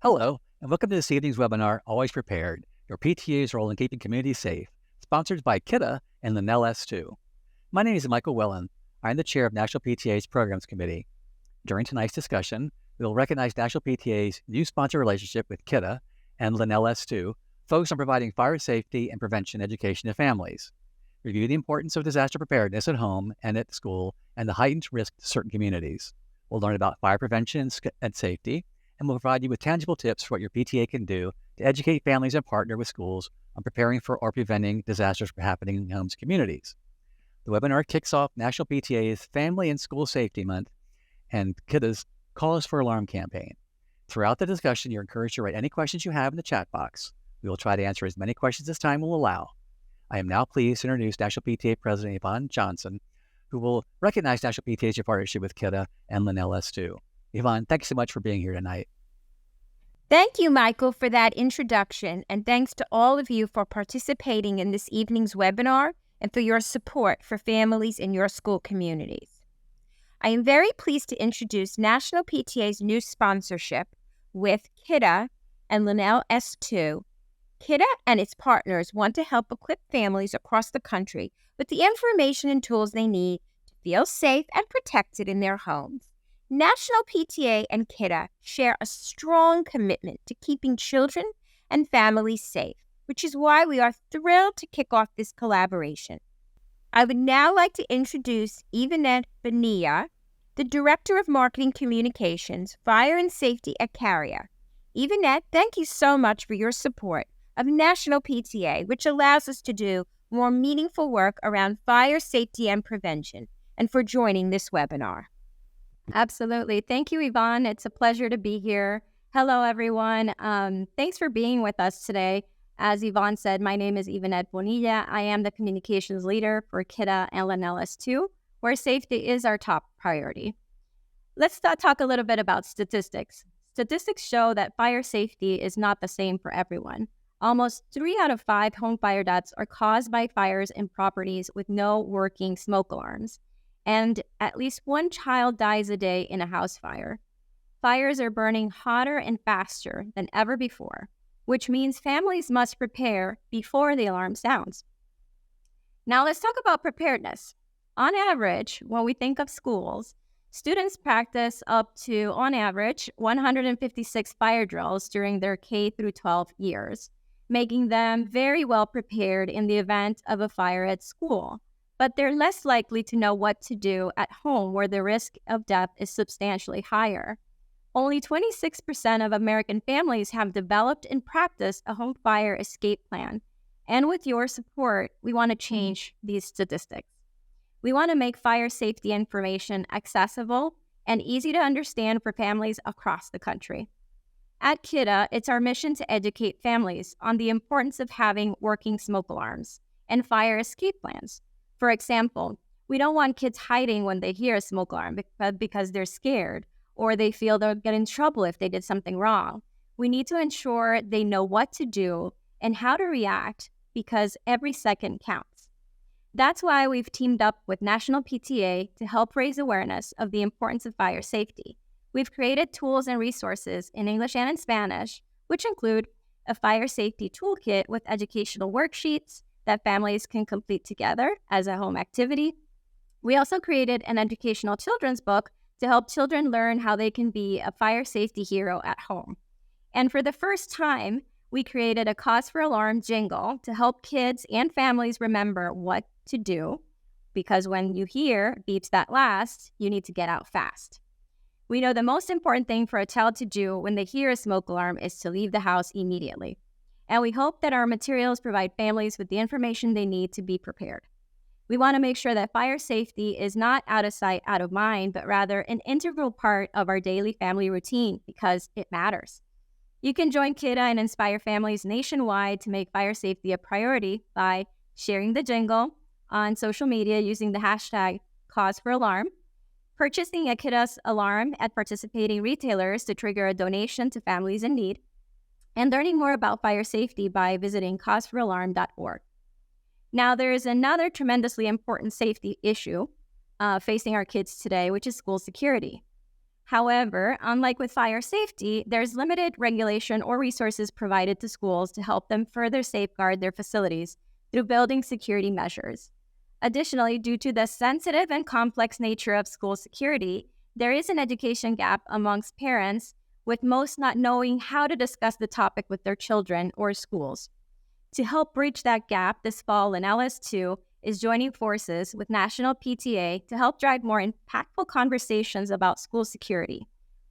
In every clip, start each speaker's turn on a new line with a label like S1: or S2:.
S1: Hello, and welcome to this evening's webinar, Always Prepared, your PTA's role in keeping communities safe, sponsored by KITA and Linnell S2. My name is Michael Wellen. I'm the chair of National PTA's Programs Committee. During tonight's discussion, we will recognize National PTA's new sponsor relationship with KITA and Linnell S2, focused on providing fire safety and prevention education to families. Review the importance of disaster preparedness at home and at school and the heightened risk to certain communities. We'll learn about fire prevention and safety, and we'll provide you with tangible tips for what your PTA can do to educate families and partner with schools on preparing for or preventing disasters from happening in homes and communities. The webinar kicks off National PTA's Family and School Safety Month and KITA's Call Us for Alarm campaign. Throughout the discussion, you're encouraged to write any questions you have in the chat box. We will try to answer as many questions as time will allow. I am now pleased to introduce National PTA President Yvonne Johnson, who will recognize National PTA's partnership with KITA and Linnell S2. Yvonne, thanks so much for being here tonight.
S2: Thank you, Michael, for that introduction, and thanks to all of you for participating in this evening's webinar and for your support for families in your school communities. I am very pleased to introduce National PTA's new sponsorship with KITA and Linnell S2. KITA and its partners want to help equip families across the country with the information and tools they need to feel safe and protected in their homes. National PTA and KITA share a strong commitment to keeping children and families safe, which is why we are thrilled to kick off this collaboration. I would now like to introduce Yvonne Bonilla, the Director of Marketing Communications, Fire and Safety at Carrier. Yvonne, thank you so much for your support of National PTA, which allows us to do more meaningful work around fire safety and prevention, and for joining this webinar.
S3: Absolutely. Thank you, Yvonne. It's a pleasure to be here. Hello, everyone. Thanks for being with us today. As Yvonne said, my name is Yvonne Bonilla. I am the communications leader for KITA and Linnell S2, where safety is our top priority. Let's talk a little bit about statistics. Statistics show that fire safety is not the same for everyone. Almost 3 out of 5 home fire deaths are caused by fires in properties with no working smoke alarms. And at least 1 child dies a day in a house fire. Fires are burning hotter and faster than ever before, which means families must prepare before the alarm sounds. Now let's talk about preparedness. On average, when we think of schools, students practice up to, on average, 156 fire drills during their K through 12 years, making them very well prepared in the event of a fire at school. But they're less likely to know what to do at home where the risk of death is substantially higher. Only 26% of American families have developed and practiced a home fire escape plan. And with your support, we want to change these statistics. We want to make fire safety information accessible and easy to understand for families across the country. At KITA, it's our mission to educate families on the importance of having working smoke alarms and fire escape plans. For example, we don't want kids hiding when they hear a smoke alarm because they're scared or they feel they'll get in trouble if they did something wrong. We need to ensure they know what to do and how to react because every second counts. That's why we've teamed up with National PTA to help raise awareness of the importance of fire safety. We've created tools and resources in English and in Spanish, which include a fire safety toolkit with educational worksheets that families can complete together as a home activity. We also created an educational children's book to help children learn how they can be a fire safety hero at home. And for the first time, we created a cause for alarm jingle to help kids and families remember what to do, because when you hear beeps that last, you need to get out fast. We know the most important thing for a child to do when they hear a smoke alarm is to leave the house immediately. And we hope that our materials provide families with the information they need to be prepared. We want to make sure that fire safety is not out of sight, out of mind, but rather an integral part of our daily family routine because it matters. You can join KITA and inspire families nationwide to make fire safety a priority by sharing the jingle on social media using the hashtag #CauseForAlarm, purchasing a KITA's alarm at participating retailers to trigger a donation to families in need, and learning more about fire safety by visiting causeforalarm.org. Now, there is another tremendously important safety issue facing our kids today, which is school security. However, unlike with fire safety, there's limited regulation or resources provided to schools to help them further safeguard their facilities through building security measures. Additionally, due to the sensitive and complex nature of school security, there is an education gap amongst parents, with most not knowing how to discuss the topic with their children or schools. To help bridge that gap this fall, LS2 is joining forces with National PTA to help drive more impactful conversations about school security.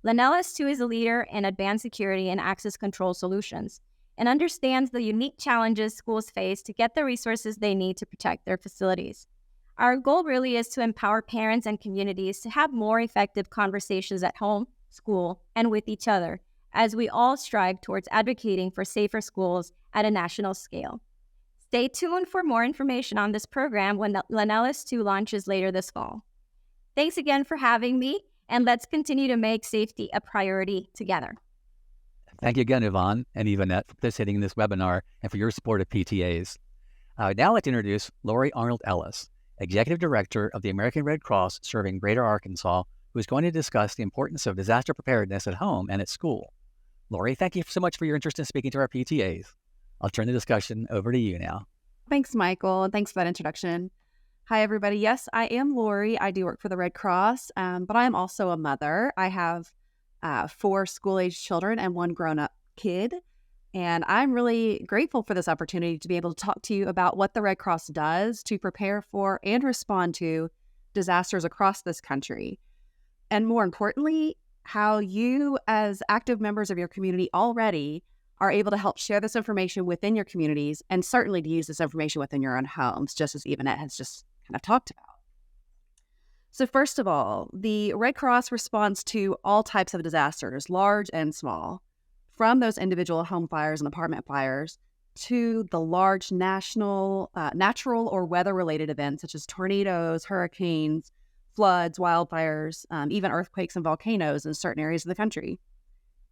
S3: LS2 is a leader in advanced security and access control solutions and understands the unique challenges schools face to get the resources they need to protect their facilities. Our goal really is to empower parents and communities to have more effective conversations at home, school, and with each other, as we all strive towards advocating for safer schools at a national scale. Stay tuned for more information on this program when LS2 launches later this fall. Thanks again for having me, and let's continue to make safety a priority together.
S1: Thank you again, Yvonne and Yvonette, for participating in this webinar and for your support of PTAs. I would now like to introduce Lori Arnold-Ellis, Executive Director of the American Red Cross serving Greater Arkansas, who is going to discuss the importance of disaster preparedness at home and at school. Lori, thank you so much for your interest in speaking to our PTAs. I'll turn the discussion over to you now.
S4: Thanks, Michael, and thanks for that introduction. Hi, everybody. Yes, I am Lori. I do work for the Red Cross, but I am also a mother. I have 4 school-age children and 1 grown-up kid, and I'm really grateful for this opportunity to be able to talk to you about what the Red Cross does to prepare for and respond to disasters across this country. And more importantly, how you, as active members of your community already, are able to help share this information within your communities, and certainly to use this information within your own homes, just as Yvonette has just kind of talked about. So first of all, the Red Cross responds to all types of disasters, large and small, from those individual home fires and apartment fires to the large national, natural or weather-related events such as tornadoes, hurricanes, floods, wildfires, even earthquakes and volcanoes in certain areas of the country.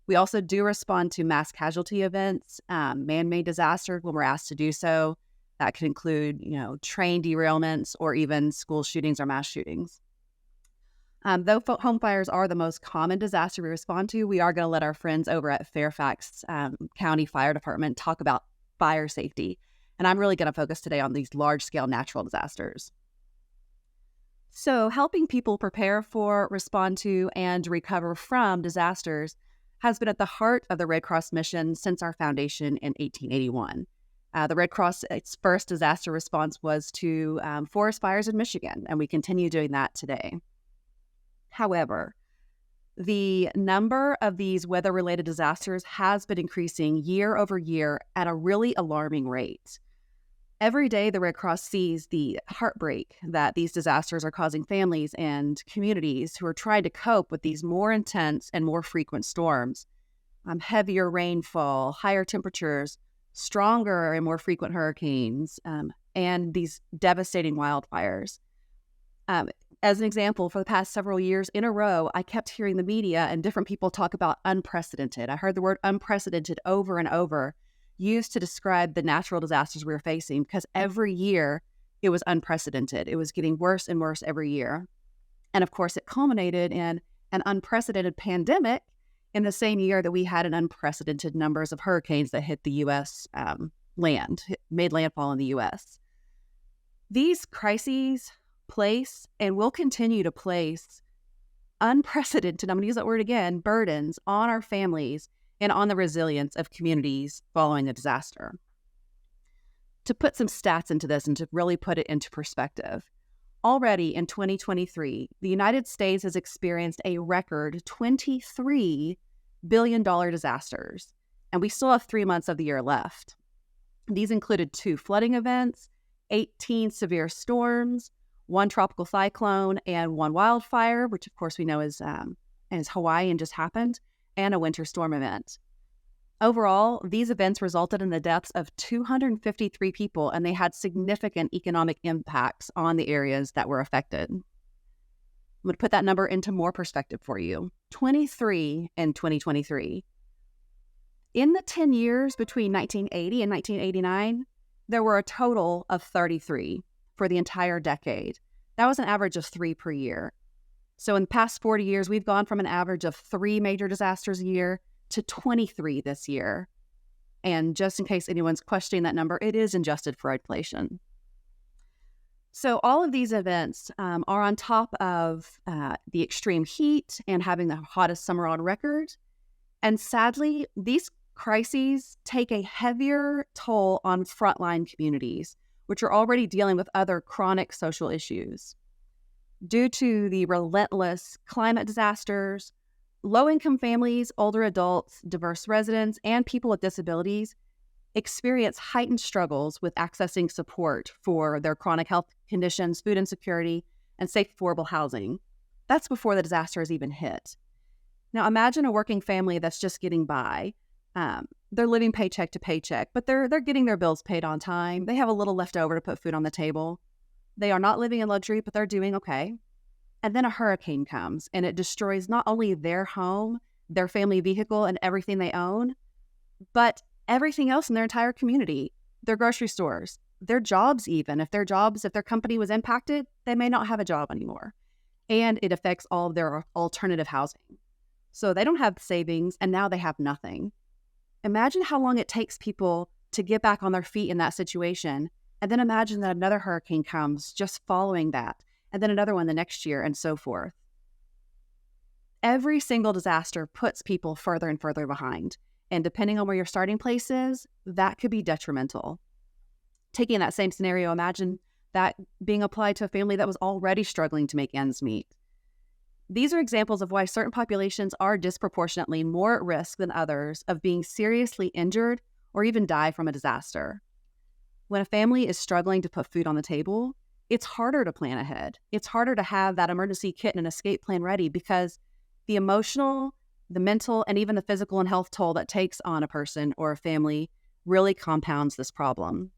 S4: We also do respond to mass casualty events, man-made disasters when we're asked to do so. That could include, train derailments or even school shootings or mass shootings. Though home fires are the most common disaster we respond to, we are going to let our friends over at Fairfax County Fire Department talk about fire safety. And I'm really going to focus today on these large-scale natural disasters. So helping people prepare for, respond to, and recover from disasters has been at the heart of the Red Cross mission since our foundation in 1881. The Red Cross, its first disaster response was to forest fires in Michigan, and we continue doing that today. However, the number of these weather-related disasters has been increasing year over year at a really alarming rate. Every day, the Red Cross sees the heartbreak that these disasters are causing families and communities who are trying to cope with these more intense and more frequent storms, heavier rainfall, higher temperatures, stronger and more frequent hurricanes, and these devastating wildfires. As an example, for the past several years in a row, I kept hearing the media and different people talk about unprecedented. I heard the word unprecedented over and over, used to describe the natural disasters we were facing, because every year it was unprecedented. It was getting worse and worse every year. And of course, it culminated in an unprecedented pandemic in the same year that we had an unprecedented numbers of hurricanes that hit the U.S. Made landfall in the U.S. These crises place and will continue to place unprecedented, I'm going to use that word again, burdens on our families and on the resilience of communities following a disaster. To put some stats into this and to really put it into perspective, already in 2023, the United States has experienced a record $23 billion disasters, and we still have 3 months of the year left. These included 2 flooding events, 18 severe storms, 1 tropical cyclone, and 1 wildfire, which of course we know is Hawaii and just happened, and a winter storm event. Overall, these events resulted in the deaths of 253 people, and they had significant economic impacts on the areas that were affected. I'm going to put that number into more perspective for you. 23 in 2023. In the 10 years between 1980 and 1989, there were a total of 33 for the entire decade. That was an average of 3 per year. So in the past 40 years, we've gone from an average of 3 major disasters a year to 23 this year. And just in case anyone's questioning that number, it is adjusted for inflation. So all of these events are on top of the extreme heat and having the hottest summer on record. And sadly, these crises take a heavier toll on frontline communities, which are already dealing with other chronic social issues. Due to the relentless climate disasters, low-income families, older adults, diverse residents, and people with disabilities experience heightened struggles with accessing support for their chronic health conditions, food insecurity, and safe, affordable housing. That's before the disaster has even hit. Now, imagine a working family that's just getting by. They're living paycheck to paycheck, but they're getting their bills paid on time. They have a little left over to put food on the table. They are not living in luxury, but they're doing okay. And then a hurricane comes, and it destroys not only their home, their family vehicle, and everything they own, but everything else in their entire community, their grocery stores, their jobs even. If their company was impacted, they may not have a job anymore. And it affects all of their alternative housing. So they don't have savings, and now they have nothing. Imagine how long it takes people to get back on their feet in that situation. And then imagine that another hurricane comes just following that, and then another one the next year, and so forth. Every single disaster puts people further and further behind. And depending on where your starting place is, that could be detrimental. Taking that same scenario, imagine that being applied to a family that was already struggling to make ends meet. These are examples of why certain populations are disproportionately more at risk than others of being seriously injured or even die from a disaster. When a family is struggling to put food on the table, it's harder to plan ahead. It's harder to have that emergency kit and an escape plan ready because the emotional, the mental, and even the physical and health toll that takes on a person or a family really compounds this problem.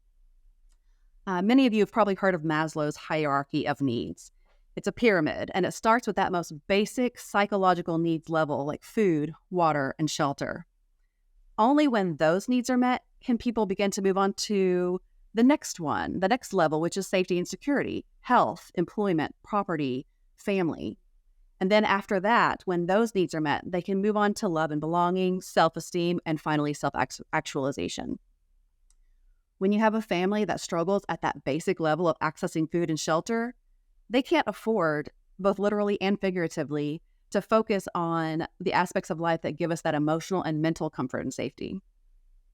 S4: Many of you have probably heard of Maslow's hierarchy of needs. It's a pyramid, and it starts with that most basic psychological needs level like food, water, and shelter. Only when those needs are met can people begin to move on to the next one, the next level, which is safety and security, health, employment, property, family. And then after that, when those needs are met, they can move on to love and belonging, self-esteem, and finally self-actualization. When you have a family that struggles at that basic level of accessing food and shelter, they can't afford, both literally and figuratively, to focus on the aspects of life that give us that emotional and mental comfort and safety.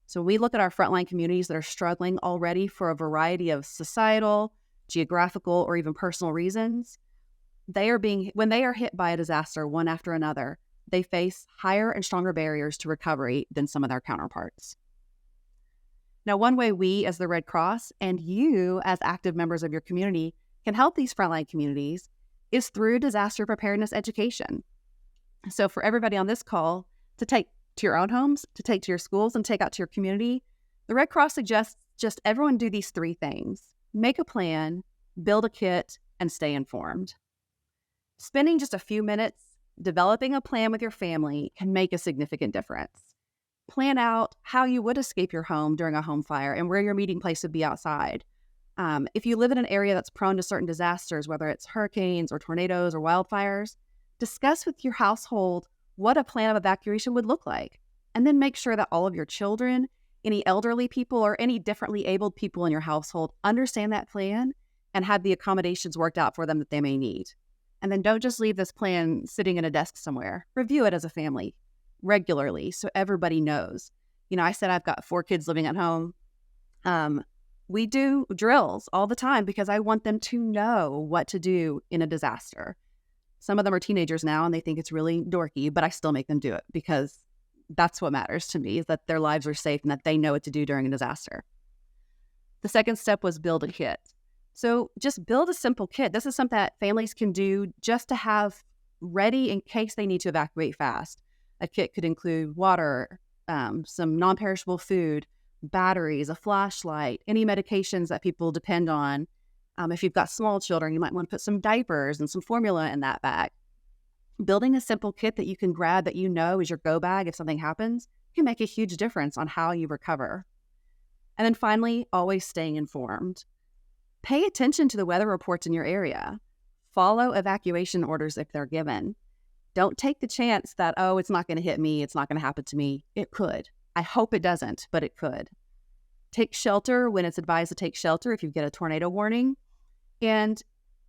S4: So we look at our frontline communities that are struggling already for a variety of societal, geographical, or even personal reasons. When they are hit by a disaster one after another, they face higher and stronger barriers to recovery than some of their counterparts. Now, one way we as the Red Cross and you as active members of your community can help these frontline communities is through disaster preparedness education. So for everybody on this call to take to your own homes, to take to your schools, and take out to your community, the Red Cross suggests just everyone do these 3 things: make a plan, build a kit, and stay informed. Spending just a few minutes developing a plan with your family can make a significant difference. Plan out how you would escape your home during a home fire and where your meeting place would be outside. If you live in an area that's prone to certain disasters, whether it's hurricanes or tornadoes or wildfires, discuss with your household what a plan of evacuation would look like. And then make sure that all of your children, any elderly people, or any differently abled people in your household understand that plan and have the accommodations worked out for them that they may need. And then don't just leave this plan sitting in a desk somewhere. Review it as a family regularly so everybody knows. I said I've got 4 kids living at home. We do drills all the time because I want them to know what to do in a disaster. Some of them are teenagers now and they think it's really dorky, but I still make them do it because that's what matters to me, is that their lives are safe and that they know what to do during a disaster. The second step was build a kit. So just build a simple kit. This is something that families can do just to have ready in case they need to evacuate fast. A kit could include water, some non-perishable food, batteries, a flashlight, any medications that people depend on. If you've got small children, you might want to put some diapers and some formula in that bag. Building a simple kit that you can grab that you know is your go bag if something happens can make a huge difference on how you recover. And then finally, always staying informed. Pay attention to the weather reports in your area. Follow evacuation orders if they're given. Don't take the chance that, oh, it's not going to hit me, it's not going to happen to me. It could. I hope it doesn't, but it could. Take shelter when it's advised to take shelter if you get a tornado warning. And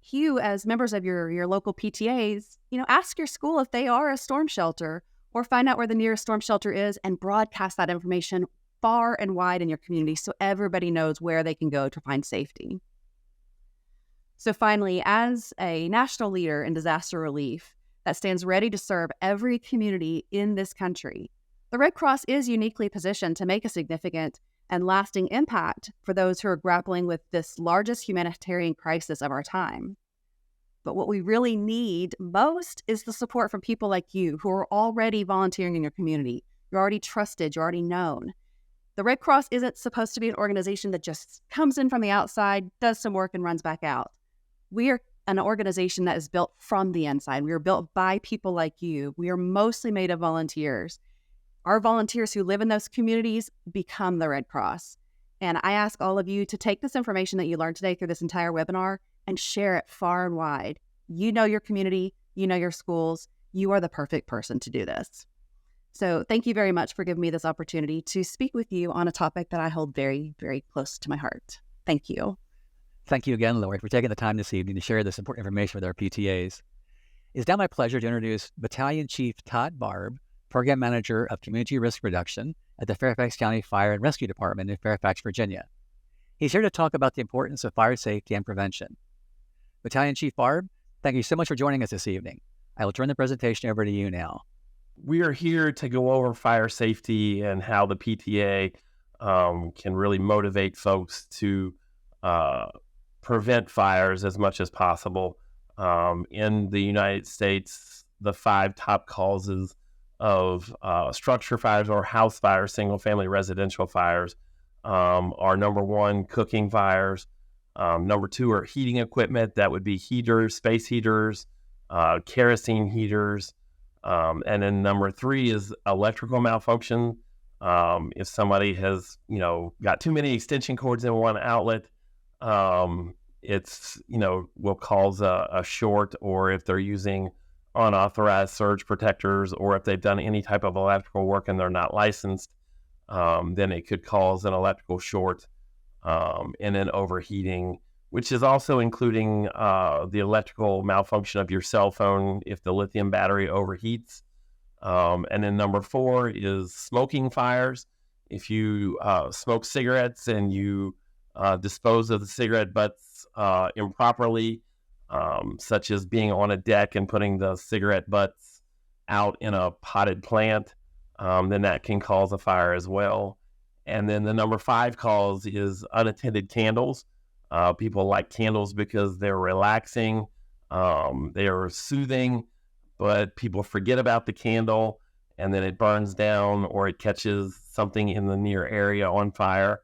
S4: you, as members of your local PTAs, ask your school if they are a storm shelter, or find out where the nearest storm shelter is and broadcast that information far and wide in your community so everybody knows where they can go to find safety. So finally, as a national leader in disaster relief that stands ready to serve every community in this country, the Red Cross is uniquely positioned to make a significant and lasting impact for those who are grappling with this largest humanitarian crisis of our time. But what we really need most is the support from people like you who are already volunteering in your community. You're already trusted, you're already known. The Red Cross isn't supposed to be an organization that just comes in from the outside, does some work, and runs back out. We are an organization that is built from the inside. We are built by people like you. We are mostly made of volunteers. Our volunteers who live in those communities become the Red Cross. And I ask all of you to take this information that you learned today through this entire webinar and share it far and wide. You know your community, you know your schools. You are the perfect person to do this. So thank you very much for giving me this opportunity to speak with you on a topic that I hold very, very close to my heart. Thank you.
S1: Thank you again, Lori, for taking the time this evening to share this important information with our PTAs. It's now my pleasure to introduce Battalion Chief Todd Barb, Program Manager of Community Risk Reduction at the Fairfax County Fire and Rescue Department in Fairfax, Virginia. He's here to talk about the importance of fire safety and prevention. Battalion Chief Barb, thank you so much for joining us this evening. I will turn the presentation over to you now.
S5: We are here to go over fire safety and how the PTA can really motivate folks to prevent fires as much as possible. In the United States, the 5 top causes of structure fires or house fires, single-family residential fires, are number 1, cooking fires. Number 2 are heating equipment. That would be heaters, space heaters, kerosene heaters. And then number 3 is electrical malfunction. If somebody has, got too many extension cords in one outlet, it's, will cause a short, or if they're using unauthorized surge protectors, or if they've done any type of electrical work and they're not licensed, then it could cause an electrical short, and then overheating, which is also including the electrical malfunction of your cell phone if the lithium battery overheats. And then number 4 is smoking fires. If you smoke cigarettes and you dispose of the cigarette butts improperly, such as being on a deck and putting the cigarette butts out in a potted plant, then that can cause a fire as well. And then the number 5 cause is unattended candles. People like candles because they're relaxing, they are soothing, but people forget about the candle and then it burns down or it catches something in the near area on fire.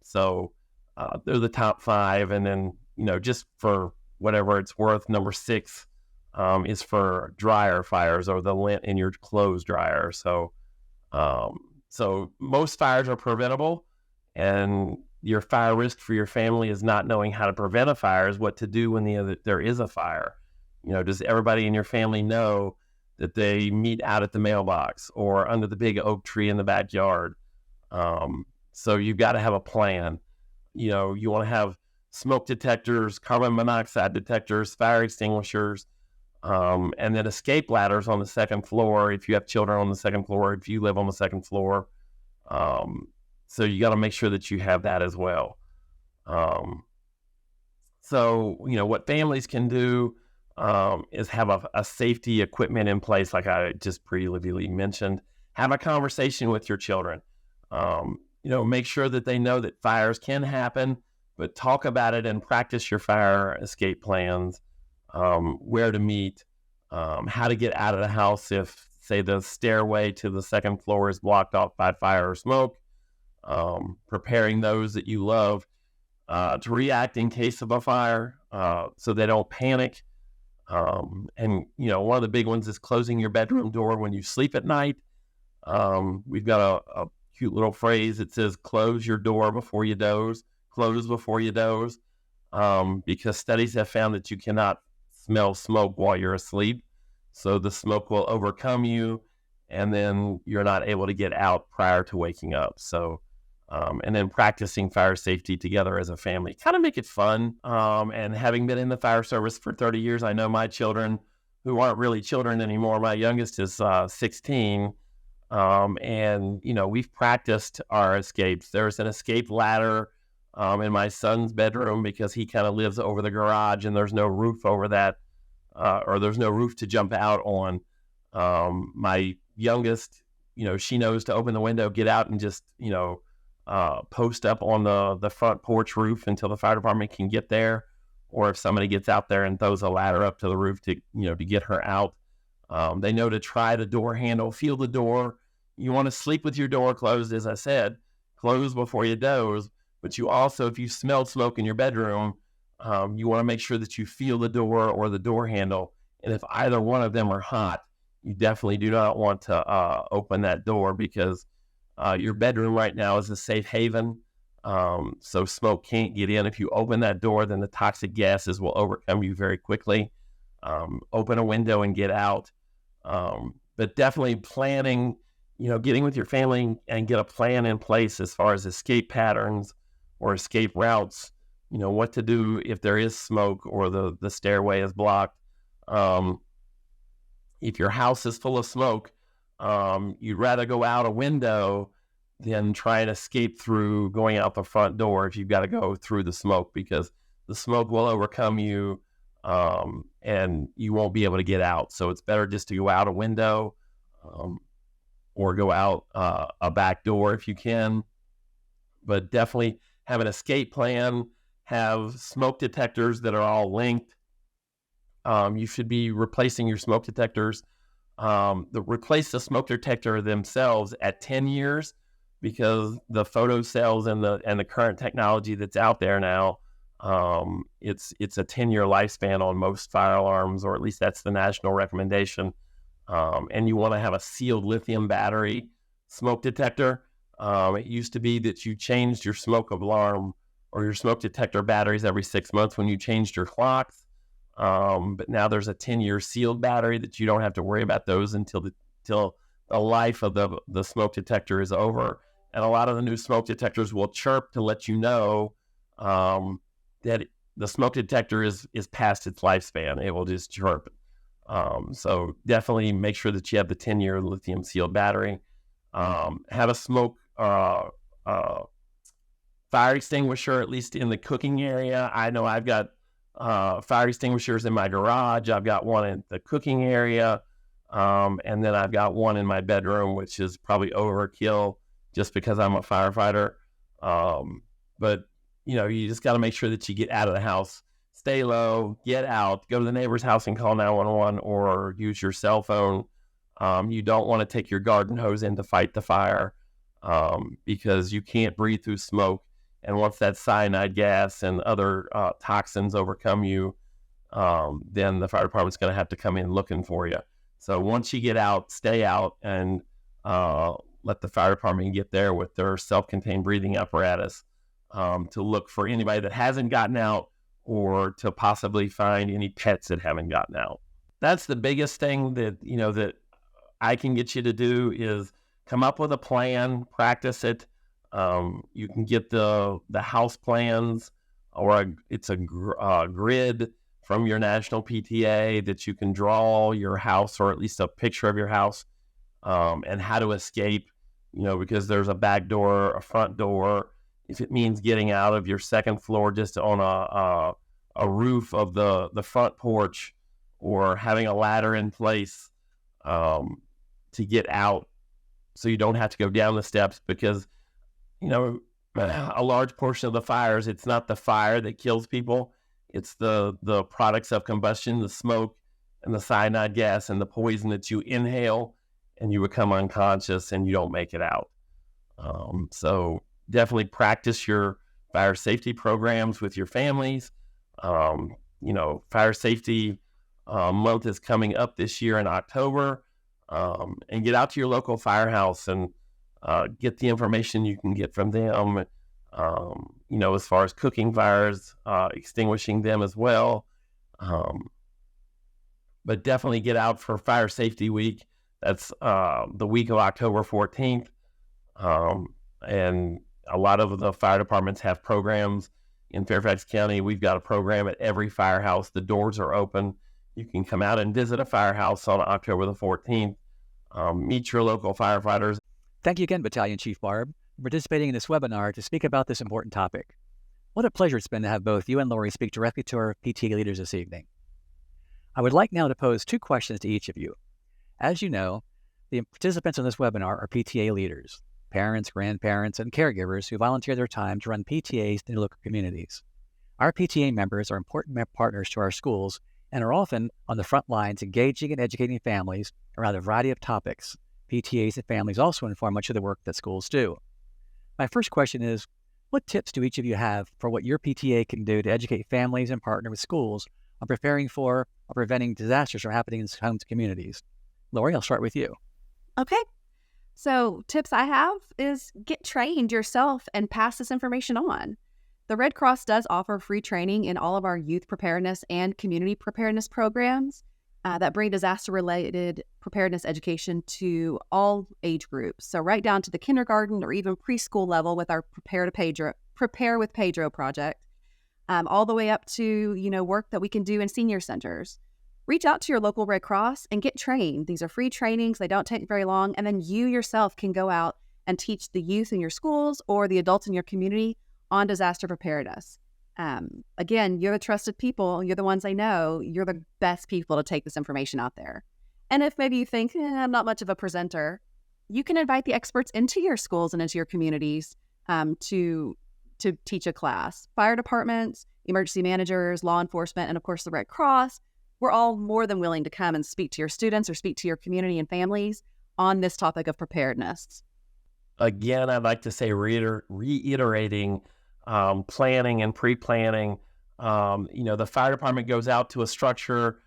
S5: So they're the top 5. And then, just for whatever it's worth, number 6 is for dryer fires, or the lint in your clothes dryer. So most fires are preventable, and your fire risk for your family is not knowing how to prevent a fire, is what to do when there is a fire. Does everybody in your family know that they meet out at the mailbox or under the big oak tree in the backyard? So you've got to have a plan. You want to have smoke detectors, carbon monoxide detectors, fire extinguishers, and then escape ladders on the second floor if you have children on the second floor, if you live on the second floor. So you got to make sure that you have that as well. So what families can do is have a safety equipment in place, like I just previously mentioned. Have a conversation with your children. Make sure that they know that fires can happen, but talk about it and practice your fire escape plans, where to meet, how to get out of the house if, say, the stairway to the second floor is blocked off by fire or smoke, preparing those that you love to react in case of a fire, so they don't panic. And one of the big ones is closing your bedroom door when you sleep at night. We've got a cute little phrase that says, close your door before you doze, close before you doze. because studies have found that you cannot smell smoke while you're asleep. So the smoke will overcome you, and then you're not able to get out prior to waking up. So, and then practicing fire safety together as a family, kind of make it fun. And having been in the fire service for 30 years, I know my children, who aren't really children anymore. My youngest is 16. And, we've practiced our escapes. There's an escape ladder in my son's bedroom because he kind of lives over the garage and there's no roof over that, or there's no roof to jump out on. My youngest, she knows to open the window, get out, and just, post up on the front porch roof until the fire department can get there. Or if somebody gets out there and throws a ladder up to the roof to get her out. They know to try the door handle, feel the door. You want to sleep with your door closed, as I said, close before you doze. But you also, if you smell smoke in your bedroom, you want to make sure that you feel the door or the door handle. And if either one of them are hot, you definitely do not want to open that door, because your bedroom right now is a safe haven. So smoke can't get in. If you open that door, then the toxic gases will overcome you very quickly. Open a window and get out. But definitely planning, getting with your family and get a plan in place as far as escape patterns or escape routes, what to do if there is smoke or the stairway is blocked. If your house is full of smoke, you'd rather go out a window than try and escape through going out the front door if you've got to go through the smoke, because the smoke will overcome you, and you won't be able to get out. So it's better just to go out a window, or go out a back door if you can. But definitely have an escape plan, have smoke detectors that are all linked. You should be replacing your smoke detectors. Replace the smoke detector themselves at 10 years, because the photo cells and the current technology that's out there now, it's a 10-year lifespan on most fire alarms, or at least that's the national recommendation. And you want to have a sealed lithium battery smoke detector. It used to be that you changed your smoke alarm or your smoke detector batteries every 6 months when you changed your clocks. But now there's a 10-year sealed battery that you don't have to worry about those until the life of the smoke detector is over. And a lot of the new smoke detectors will chirp to let you know that the smoke detector is past its lifespan. It will just chirp. So definitely make sure that you have the 10-year lithium sealed battery. Have a smoke fire extinguisher, at least in the cooking area. I know I've got fire extinguishers in my garage. I've got one in the cooking area. And then I've got one in my bedroom, which is probably overkill just because I'm a firefighter. But you just got to make sure that you get out of the house, stay low, get out, go to the neighbor's house and call 911, or use your cell phone. You don't want to take your garden hose in to fight the fire, because you can't breathe through smoke. And once that cyanide gas and other toxins overcome you, then the fire department's going to have to come in looking for you. So once you get out, stay out, and let the fire department get there with their self-contained breathing apparatus to look for anybody that hasn't gotten out, or to possibly find any pets that haven't gotten out. That's the biggest thing that that I can get you to do, is come up with a plan, practice it. You can get the house plans, or it's a grid from your national PTA that you can draw your house, or at least a picture of your house, and how to escape, because there's a back door, a front door. If it means getting out of your second floor just on a roof of the front porch, or having a ladder in place to get out so you don't have to go down the steps, because a large portion of the fires, it's not the fire that kills people. It's the products of combustion, the smoke and the cyanide gas and the poison that you inhale, and you become unconscious and you don't make it out. So definitely practice your fire safety programs with your families. Fire safety month is coming up this year in October, and get out to your local firehouse and get the information you can get from them. as far as cooking fires, extinguishing them as well. But definitely get out for Fire Safety Week. That's the week of October 14th. And a lot of the fire departments have programs in Fairfax County. We've got a program at every firehouse. The doors are open. You can come out and visit a firehouse on October the 14th. Meet your local firefighters.
S1: Thank you again, Battalion Chief Barb, for participating in this webinar to speak about this important topic. What a pleasure it's been to have both you and Lori speak directly to our PTA leaders this evening. I would like now to pose 2 questions to each of you. As you know, the participants in this webinar are PTA leaders, parents, grandparents, and caregivers who volunteer their time to run PTAs in their local communities. Our PTA members are important partners to our schools and are often on the front lines engaging and educating families around a variety of topics. PTAs and families also inform much of the work that schools do. My first question is, what tips do each of you have for what your PTA can do to educate families and partner with schools on preparing for or preventing disasters from happening in homes and communities? Lori, I'll start with you.
S4: Okay. So tips I have is get trained yourself and pass this information on. The Red Cross does offer free training in all of our youth preparedness and community preparedness programs that bring disaster-related preparedness education to all age groups. So right down to the kindergarten or even preschool level with our Prepare with Pedro project, all the way up to, work that we can do in senior centers. Reach out to your local Red Cross and get trained. These are free trainings. They don't take very long. And then you yourself can go out and teach the youth in your schools or the adults in your community on disaster preparedness. Again, you're the trusted people. You're the ones I know. You're the best people to take this information out there. And if maybe you think, I'm not much of a presenter, you can invite the experts into your schools and into your communities to teach a class. Fire departments, emergency managers, law enforcement, and of course the Red Cross, we're all more than willing to come and speak to your students or speak to your community and families on this topic of preparedness.
S5: Again, I'd like to say reiterating planning and pre-planning. The fire department goes out to a structure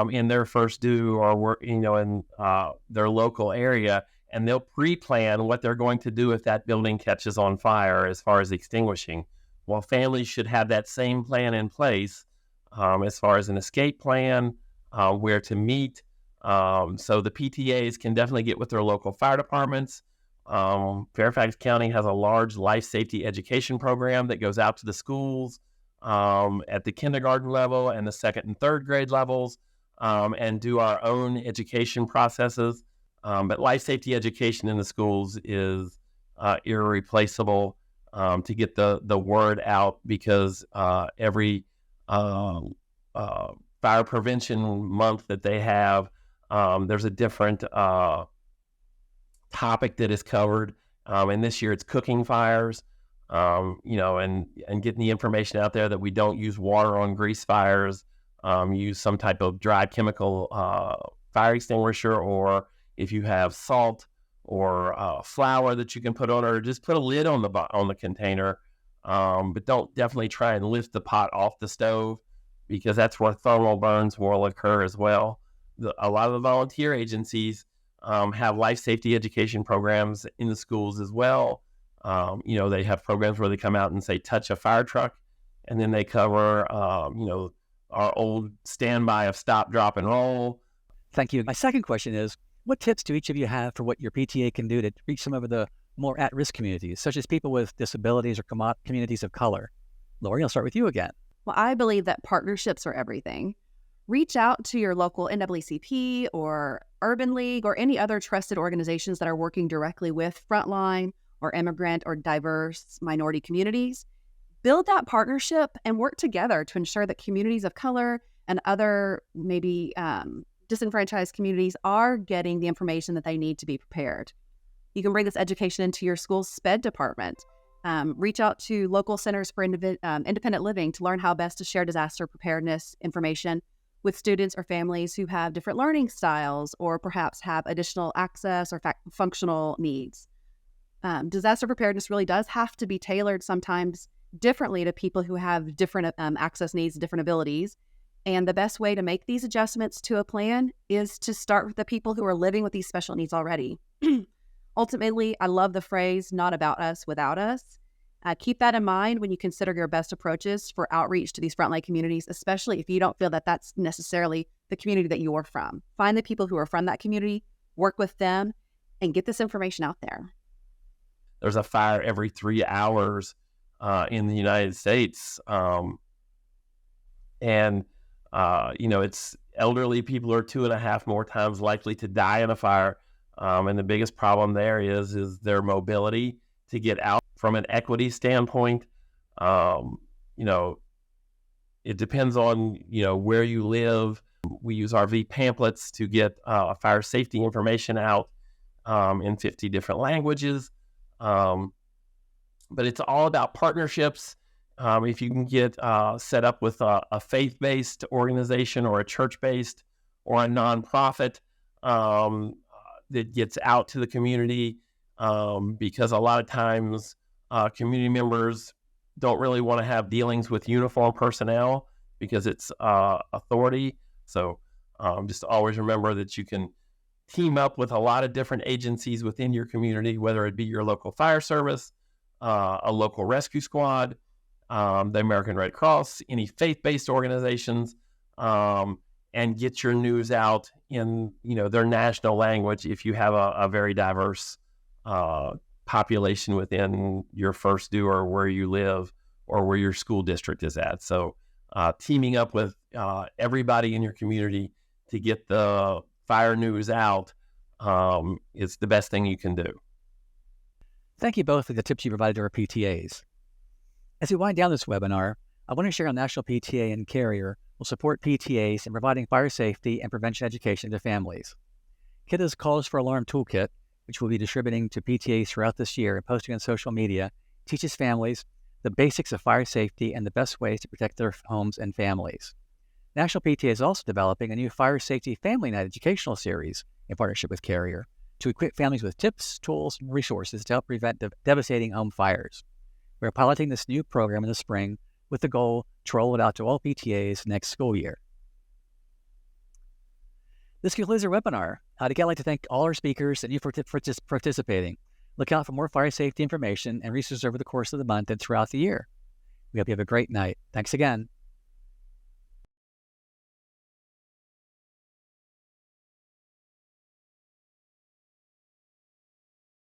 S5: in their first due or in their local area, and they'll pre-plan what they're going to do if that building catches on fire as far as extinguishing. Well, families should have that same plan in place as far as an escape plan, where to meet. So the PTAs can definitely get with their local fire departments. Fairfax County has a large life safety education program that goes out to the schools at the kindergarten level and the 2nd and 3rd grade levels, and do our own education processes. But life safety education in the schools is irreplaceable to get the word out, because every fire prevention month that they have, there's a different topic that is covered, and this year it's cooking fires, and getting the information out there that we don't use water on grease fires, use some type of dry chemical fire extinguisher, or if you have salt or flour that you can put on, or just put a lid on the container, but don't definitely try and lift the pot off the stove, because that's where thermal burns will occur as well. A lot of the volunteer agencies have life safety education programs in the schools as well. They have programs where they come out and say, touch a fire truck, and then they cover, our old standby of stop, drop, and roll.
S1: Thank you. My second question is, what tips do each of you have for what your PTA can do to reach some of the more at-risk communities, such as people with disabilities or communities of color? Lori, I'll start with you again.
S4: Well, I believe that partnerships are everything. Reach out to your local NAACP or Urban League or any other trusted organizations that are working directly with frontline or immigrant or diverse minority communities. Build that partnership and work together to ensure that communities of color and other maybe disenfranchised communities are getting the information that they need to be prepared. You can bring this education into your school's SPED department. Reach out to local centers for independent living to learn how best to share disaster preparedness information with students or families who have different learning styles or perhaps have additional access or functional needs. Disaster preparedness really does have to be tailored sometimes differently to people who have different access needs, different abilities. And the best way to make these adjustments to a plan is to start with the people who are living with these special needs already. Ultimately, I love the phrase, not about us, without us. Keep that in mind when you consider your best approaches for outreach to these frontline communities, especially if you don't feel that that's necessarily the community that you're from. Find the people who are from that community, work with them, and get this information out there.
S5: There's a fire every 3 hours in the United States. It's elderly people are 2.5 more times likely to die in a fire. And the biggest problem there is their mobility to get out. From an equity standpoint, it depends on, where you live. We use RV pamphlets to get fire safety information out in 50 different languages. But it's all about partnerships. If you can get set up with a faith-based organization or a church-based or a nonprofit that gets out to the community, because a lot of times community members don't really want to have dealings with uniformed personnel because it's authority. So just always remember that you can team up with a lot of different agencies within your community, whether it be your local fire service, a local rescue squad, the American Red Cross, any faith-based organizations, and get your news out in their national language if you have a very diverse population within your first due or where you live or where your school district is at. So teaming up with everybody in your community to get the fire news out is the best thing you can do.
S1: Thank you both for the tips you provided to our PTAs. As we wind down this webinar, I want to share how National PTA and Carrier will support PTAs in providing fire safety and prevention education to families. KITA's Calls for Alarm Toolkit, which we'll be distributing to PTAs throughout this year and posting on social media, teaches families the basics of fire safety and the best ways to protect their homes and families. National PTA is also developing a new Fire Safety Family Night educational series in partnership with Carrier to equip families with tips, tools, and resources to help prevent devastating home fires. We're piloting this new program in the spring with the goal to roll it out to all PTAs next school year. This concludes our webinar. Again, I'd like to thank all our speakers and you for participating. Look out for more fire safety information and resources over the course of the month and throughout the year. We hope you have a great night. Thanks again.